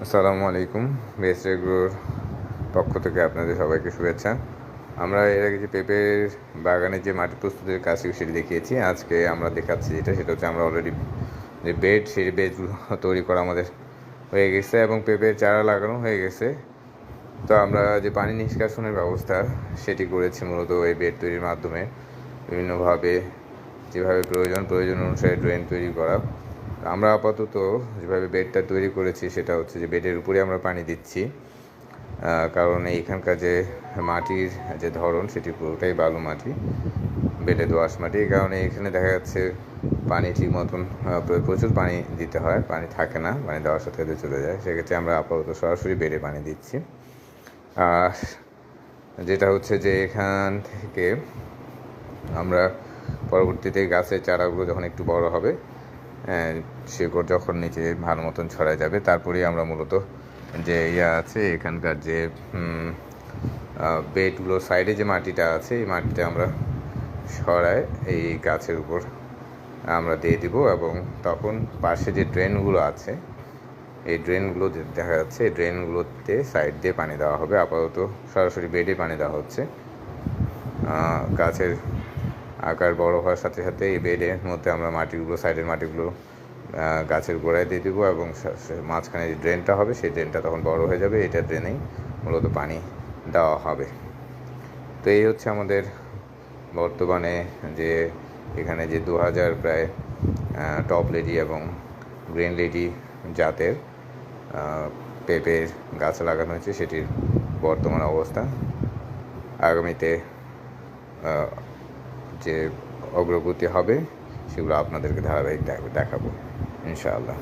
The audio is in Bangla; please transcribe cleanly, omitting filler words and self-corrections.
আসসালামু আলাইকুম। বেস্ট এগ্রোর পক্ষ থেকে আপনাদের সবাইকে শুভেচ্ছা। আমরা এর আগে যে পেঁপের বাগানের যে মাটি প্রস্তুতির কাজ সেটি দেখিয়েছি। আজকে আমরা দেখাচ্ছি সেটা হচ্ছে আমরা অলরেডি যে বেড সেই বেডগুলো তৈরি করা আমাদের হয়ে গেছে এবং পেঁপের চারা লাগানো হয়ে গেছে। তো আমরা যে পানি নিষ্কাশনের ব্যবস্থা সেটি করেছি মূলত এই বেড তৈরির মাধ্যমে। বিভিন্নভাবে যেভাবে প্রয়োজন অনুসারে ড্রেন তৈরি করা। আমরা আপাতত যেভাবে বেডটা তৈরি করেছি সেটা হচ্ছে যে বেডের উপরে আমরা পানি দিচ্ছি, কারণ এইখানকার যে মাটির যে ধরন সেটি পুরোটাই বালু মাটি, বেডে দোআঁশ মাটি। এই কারণে এখানে দেখা যাচ্ছে পানি ঠিক মতন প্রচুর পানি দিতে হয়, পানি থাকে না, পানি দেওয়ার সাথে সাথে চলে যায়। সেক্ষেত্রে আমরা আপাতত সরাসরি বেডে পানি দিচ্ছি। আর যেটা হচ্ছে যে এখান থেকে আমরা পরবর্তীতে গাছের চারাগুলো যখন একটু বড় হবে, শিকড় যখন নিচে ভালো মতন ছড়ায় যাবে, তারপরেই আমরা মূলত যে আছে এখানকার যে বেডগুলো সাইডে যে মাটিটা আছে এই মাটিটা আমরা সরায় এই গাছের উপর আমরা দিয়ে দিব। এবং তখন পাশে যে ড্রেনগুলো আছে এই ড্রেনগুলো দেখা যাচ্ছে, এই ড্রেনগুলোতে সাইড দিয়ে পানি দেওয়া হবে। আপাতত সরাসরি বেডে পানি দেওয়া হচ্ছে। গাছের আকার বড় হওয়ার সাথে সাথে এই বেডের মধ্যে আমরা মাটিগুলো, সাইডের মাটিগুলো গাছের গোড়ায় দিয়ে দেবো এবং মাঝখানে যে ড্রেনটা হবে সেই ড্রেনটা তখন বড় হয়ে যাবে, এটা ড্রেনেই মূলত পানি দেওয়া হবে। তো এই হচ্ছে আমাদের বর্তমানে যে এখানে যে 2000 প্রায় টপ লেডি এবং গ্রিন লেডি জাতের পেঁপের গাছ লাগানো হয়েছে সেটির বর্তমান অবস্থা। আগামীতে যে অগ্রগতি হবে সেগুলো আপনাদেরকে ধারাবাহিক দেখাবো ইনশাআল্লাহ।